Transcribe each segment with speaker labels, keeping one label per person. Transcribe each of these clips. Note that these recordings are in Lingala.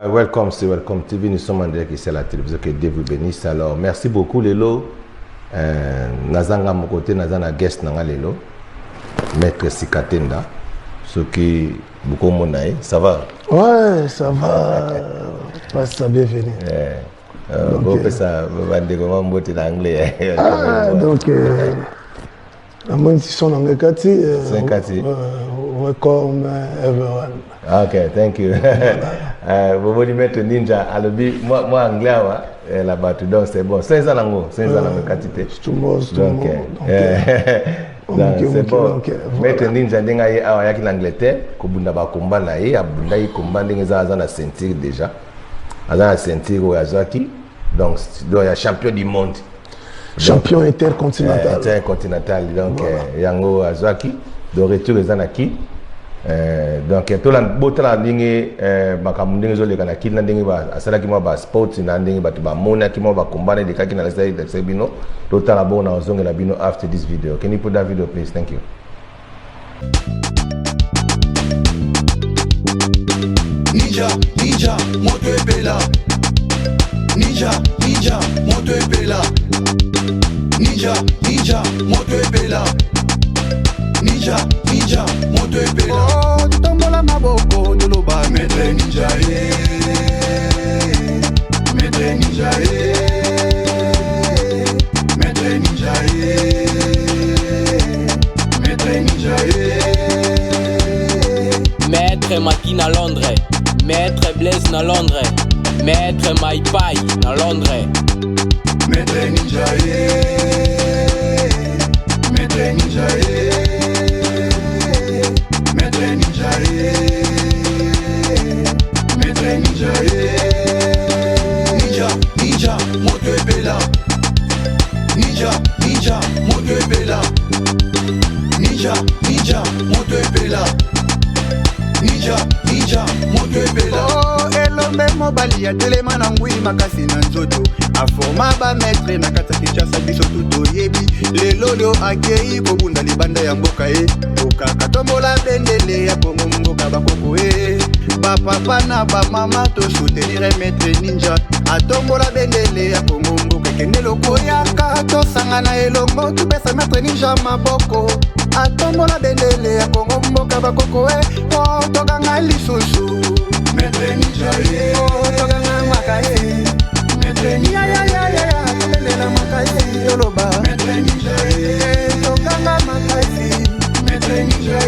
Speaker 1: Welcome, c'est Welcome TV. Nous sommes en direct ici à la télévision. Que Dieu vous bénisse. Alors, merci beaucoup, Lelo. Nazanga mon côté, Nazanga guest Nanga Lelo. Maître Sikatenda. Ce qui beaucoup monaï. Ça va?
Speaker 2: Ouais, ça va. Passe ça bienvenue.
Speaker 1: Donc, ça va dégoûter mon côté d'anglais.
Speaker 2: Donc, la mondition en Kati. Welcome everyone.
Speaker 1: Ok, thank you. Vous voulez mettre Ninja à l'objet. Moi anglais, là-bas, donc c'est bon. 5 ans en haut, 5 ans en quantité.
Speaker 2: Tout le monde.
Speaker 1: C'est bon. Mettre Ninja, il y a qui Angleterre, Kobunda Bakumba, il y a Bunda, Kumba, il y a la ceinture déjà. Il y a la ceinture au Yazaki. Donc, il y a champion du monde.
Speaker 2: Champion intercontinental.
Speaker 1: Intercontinental. Donc, il y a un Yazaki. De retour les anaki donc tout la botte la ligne bakamundingi zo le kana kila ndingi ba asala ki mo ba sports na ndingi ba tuba mona ki mo ba kombane de kaki na la side de sebino total abona ozonge la bino after this video. Can you put that video please? Thank you.
Speaker 3: Ninja moto epela. Ninja moto epela. Ninja moto epela. Ninja, moto epela. Oh, tutambola maboko, tuloba Maître Ninja Maître Ninja Maître Ninja Maître Ninja
Speaker 4: Maître Maki na Londres, Maître Blaise na Londres, Maître Maipai na Londres.
Speaker 3: Maître Ninja Maître Ninja Maître Ninja Maître Ninja Ninja moto epela. Ninja moto epela. Ninja moto epela. Ninja moto epela. Oh, elombe mobali ya telema na ngui makasi na nzoto. Afoma ba maître na kata Kinshasa biso tuto yebi. Lelo leo akei kobunda libanda ya mboka e. Okaka tombola bendele ya Kongo mboka bakoko e. Ba papa na ba mama to soutenir Maître Ninja. Atombola bendele ya Kongo mboka kende loko yaka to sangana elongo tupesa Maître Ninja maboko. Atombola bendele ya Kongo mboka bakoko e. Oh tokanga lisusu Maître Ninja e. Oh tokanga makae. Maître Ninja ya tokanga makae yoloba. Maître Ninja e. Tokanga makae. Maître Ninja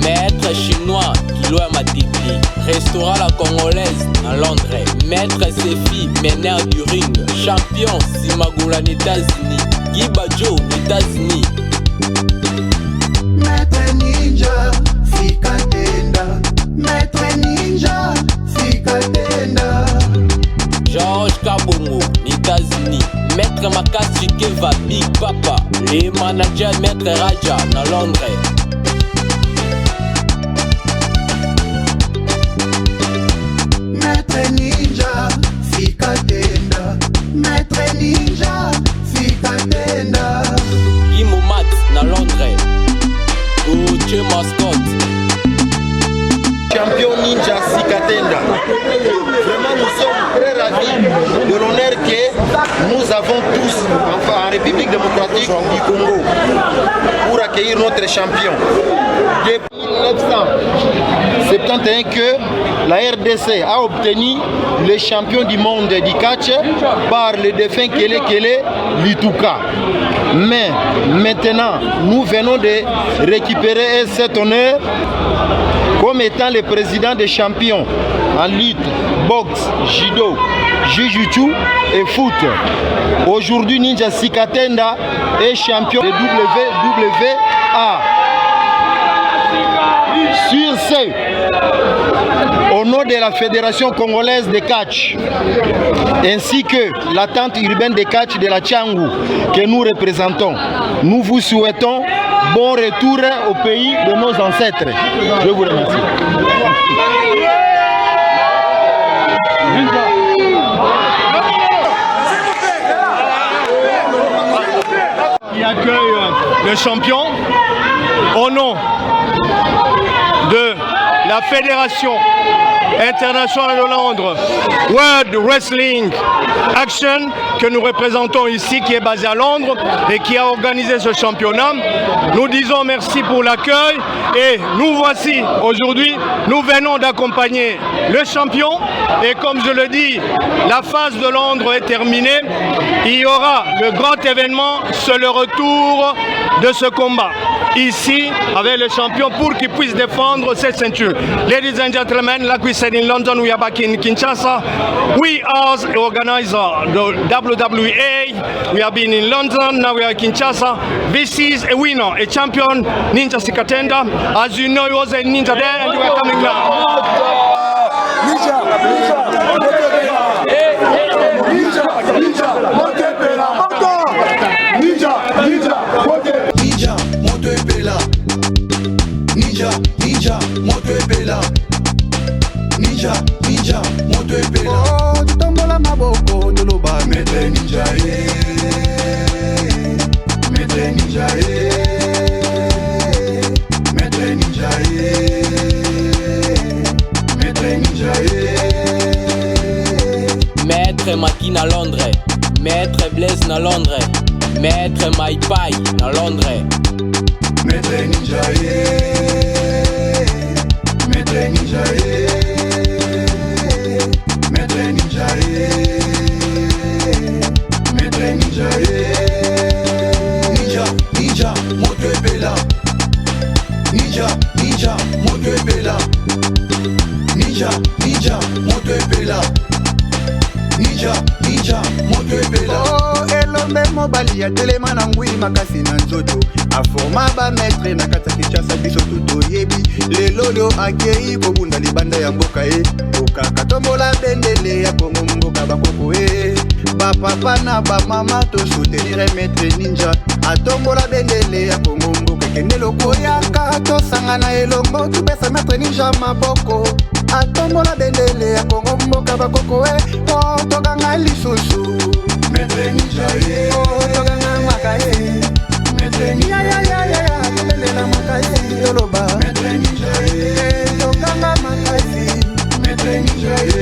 Speaker 4: Maître chinois Kilo Matiti, restaurant la congolaise à Londres. Maître Sefi, meneur du ring, champion Simagula aux États-Unis, Guy Badjo aux États-Unis.
Speaker 3: Maître Ninja Sikatenda. Maître Ninja Sikatenda.
Speaker 4: Georges Kabongo, États-Unis. Maître Makasi Keva, Big Papa. Les managers Maître Raja, à Londres.
Speaker 3: Maître Ninja Sikatenda. Maître Ninja Sikatenda.
Speaker 4: Guimo Max, à Londres. Gauthier Mascotte.
Speaker 5: Champion Ninja Sikatenda. Vraiment, nous sommes très ravis de l'honneur que nous avons tous, enfin en République démocratique du Congo, pour accueillir notre champion. Depuis 1971 que la RDC a obtenu le champion du monde du catch par le défunt Kele Lituka. Mais maintenant, nous venons de récupérer cet honneur comme étant le président des champions en lutte, boxe, judo, jiu-jitsu et foot. Aujourd'hui, Ninja Sikatenda est champion de WWA. Sur ce, au nom de la Fédération congolaise de catch, ainsi que la tente urbaine de catch de la Tchangou que nous représentons, nous vous souhaitons bon retour au pays de nos ancêtres. Je vous remercie.
Speaker 6: Qui accueille le champion au nom de la Fédération internationale de Londres, World Wrestling Action, que nous représentons ici, qui est basée à Londres et qui a organisé ce championnat. Nous disons merci pour l'accueil et nous voici aujourd'hui, nous venons d'accompagner le champion et comme je le dis, la phase de Londres est terminée. Il y aura le grand événement, c'est le retour de ce combat ici avec le champion pour qu'il puisse défendre cette ceinture. Ladies and gentlemen, like we said in London, we are back in Kinshasa. We are the organizer, the WWE. We have been in London, now we are in Kinshasa. This is a winner, a champion, Ninja Sikatenda. As you know, he was a ninja there and we are coming now.
Speaker 3: Ninja, moto epela. Oh, tutombola maboko, toloba Maître Ninja, Maître Ninja, Maître Ninja, Maître Ninja,
Speaker 4: Maître Maki na Londres, Maître Blaise na Londres, Maître Maipai na Londres,
Speaker 3: Maître Ninja, Maître Ninja, Maître Ninja, Maître Ninja, Ninja, moto epela. Ninja, moto epela. Ninja, moto epela. Ninja, moto epela. Oh, elombe mobali ya telema na ngui makasi na nzoto. Aforma ba maître na kata Kinshasa biso tuto yebi. Lelo leo akei kobunda libanda ya mboka e. Okaka tombola bendele ya Kongo mboka bakoko e. Ba papa na ba mama to soutenir Maître Ninja. Atombola bendele ya Kongo mboka kende loko yaka to sangana elongo tupesa Maître Ninja maboko. Atombola bendele ya Kongo mboka bakoko e. Oh, toganga lisusu Maître Ninja e. Oh, toganga maka e. Maître Ninja ya tobendela maka e. Toloba Maître Ninja e. Toganga maka e. Maître Ninja e.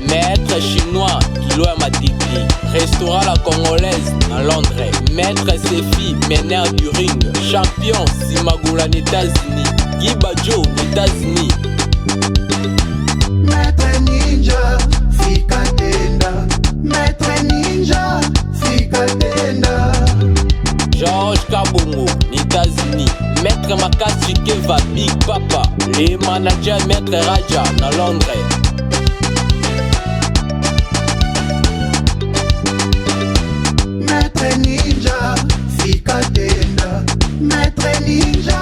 Speaker 4: Maître chinois Kiloya Matiti, restaurant la congolaise à Londres, Maître Sefi, meneur du ring, champion Simagula aux États-Unis, Guy Badjo aux États-Unis.
Speaker 3: Maître Ninja, Sikatenda. Maître Ninja, Sikatenda.
Speaker 4: Georges Kabongo, États-Unis. Maître Makasi Keva, Big Papa. Les managers Maître Raja, à Londres.
Speaker 3: Maître Ninja, Sikatenda. Maître Ninja,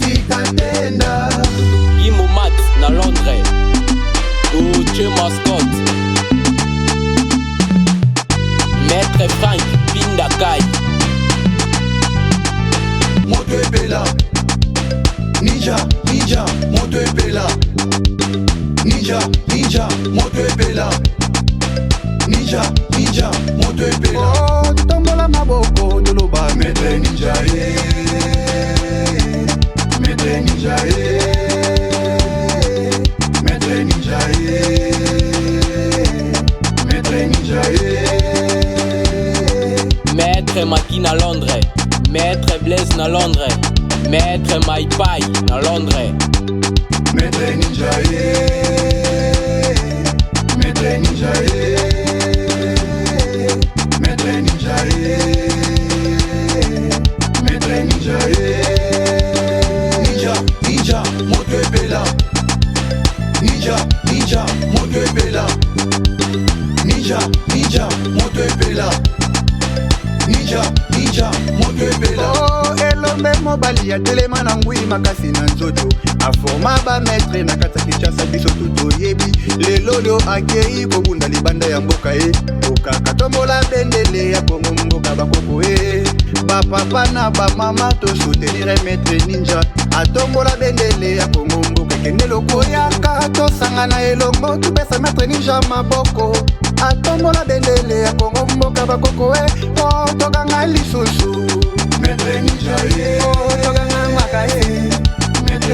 Speaker 3: Sikatenda.
Speaker 4: Imo Max, à Londres. Gucci Mascot. Maître Frank, Pindakai.
Speaker 3: Moto epela. Ninja, moto epela. Ninja, moto epela. Ninja, moto epela. Oh, tutombola maboko, toloba Maître Ninja, Maître Ninja, Maître Ninja, Maître Ninja,
Speaker 4: Maître Maki na Londres, Maître Blaise na Londres, Maître Maipai na Londres,
Speaker 3: Maître Ninja, Maître Ninja, Maître Ninja, Maître Ninja, Ninja, moto epela. Ninja, moto epela. Ninja, moto epela. Ninja, moto epela. Oh, elombe mobali ya telema na ngui makasi na nzoto. Aforma ba maître na kata Kinshasa biso tuto yebi. Lelo leo akei kobunda libanda ya mboka e. Okaka tombola bendele ya Kongo mboka bakoko e. Ba papa na ba mama to soutenir Maître Ninja. Atombola bendele ya Kongo mboka kende loko yaka to sangana elongo tupesa Maître Ninja maboko. Atombola bendele ya Kongo mboka bakoko e. Oh, toganga lisusu Maître Ninja e. Oh, toganga maka e. Maître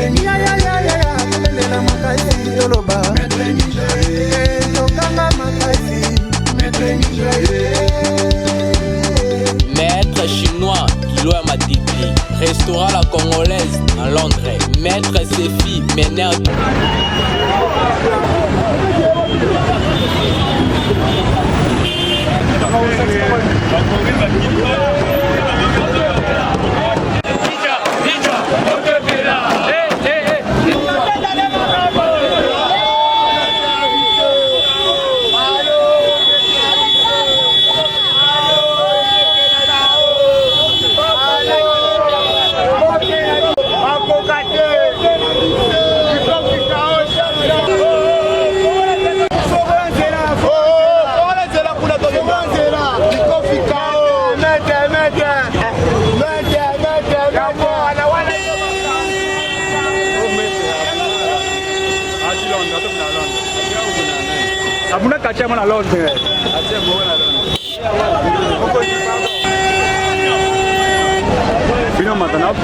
Speaker 4: Maître chinois, Kilo Matiti, restaurant la congolaise à Londres. Maître Sefi, meneur.
Speaker 7: Abuna kachama na Londres. Bino matana.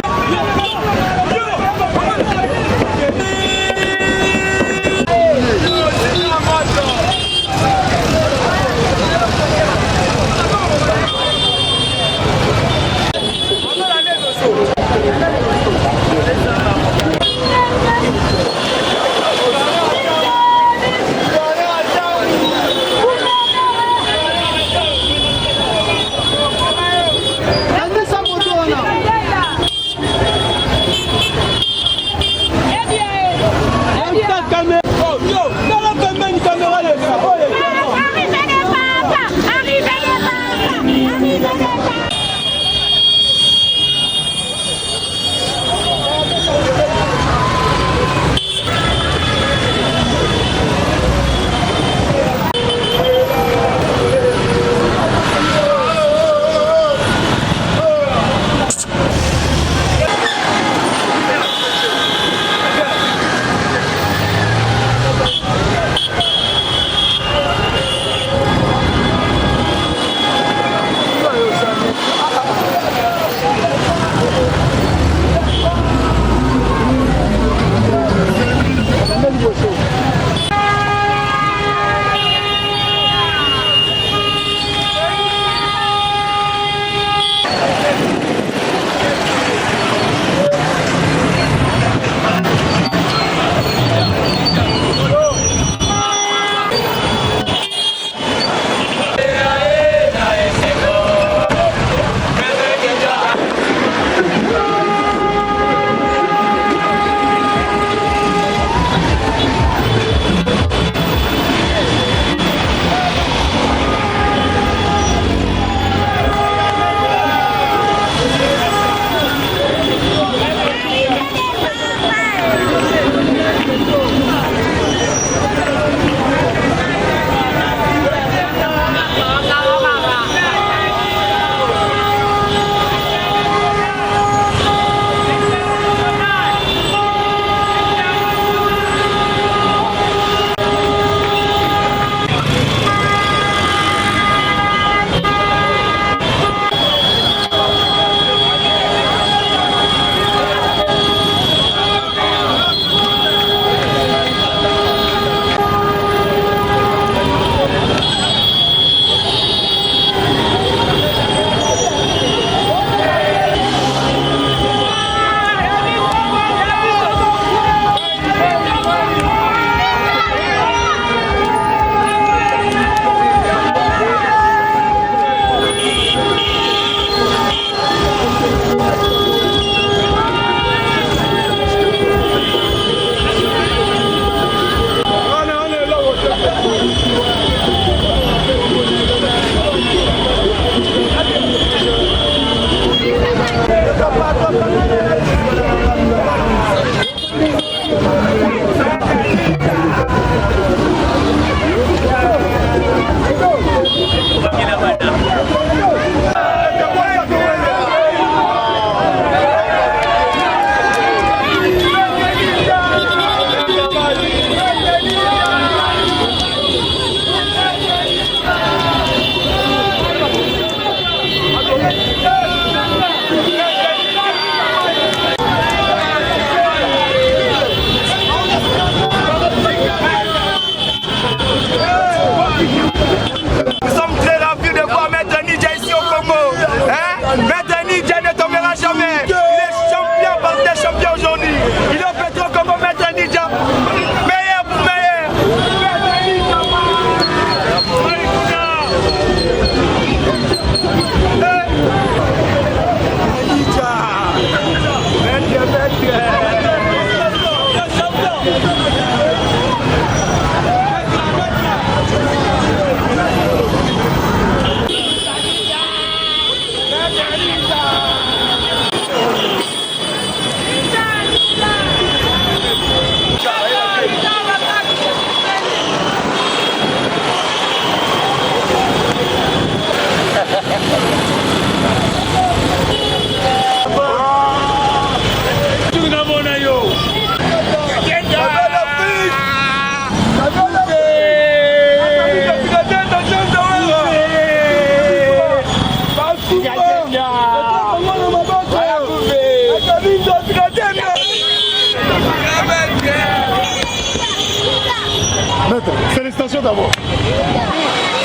Speaker 2: Maître, félicitations d'abord.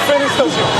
Speaker 2: Félicitations.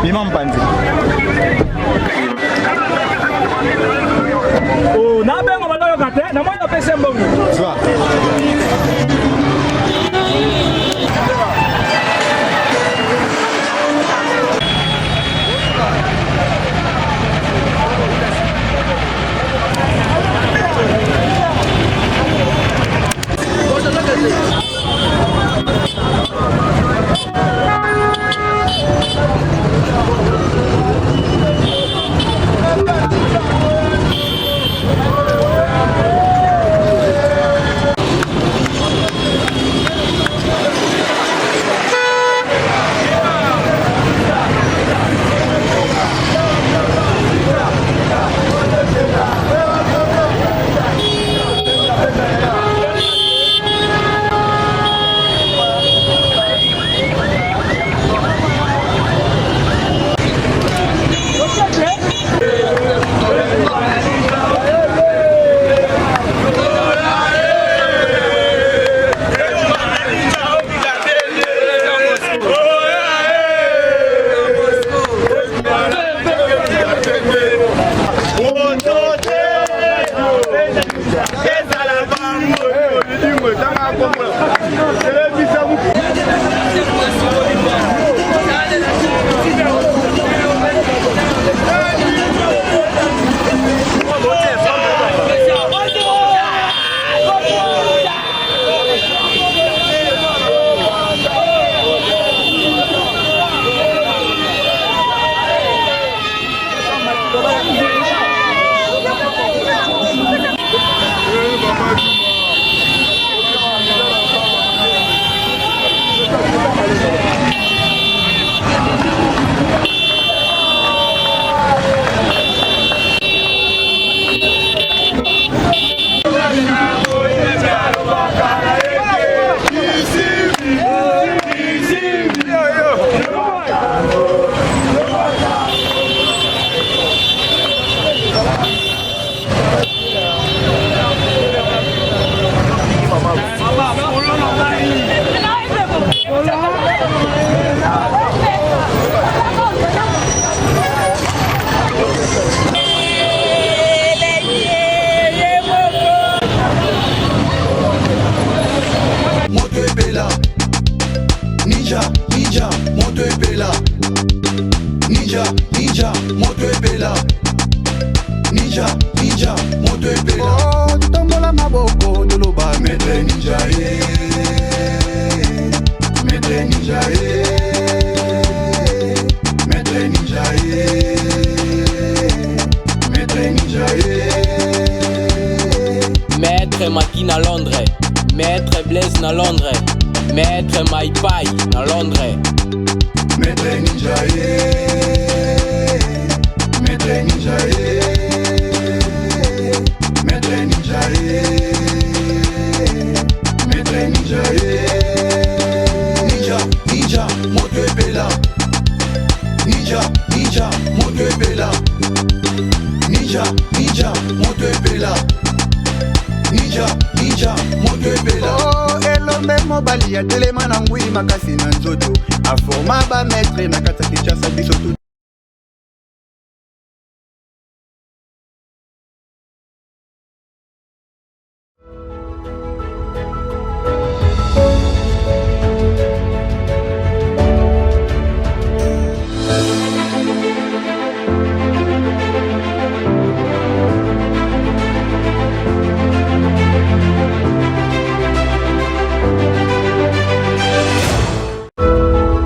Speaker 7: Bimam Bandi. Oh, na bengo baloyo kate, na mwana pese mbongo. Swa.
Speaker 4: Maître Maki na Londres, Maître Blaise na Londres, Maître Maipai na Londres.
Speaker 3: Maître Ninja, Maître Ninja, Maître Ninja, Maître Ninja, Ninja, Ninja, mon Dieu est bella. Ninja, Ninja, mon Dieu est bella. Ninja, Ninja, mon Dieu est bella. Ninja, Ninja, mon Dieu est bella. Oh, elombe mobali ya telema na ngui makasi na nzoto. Aforma ba maître na kata kichasa biso tout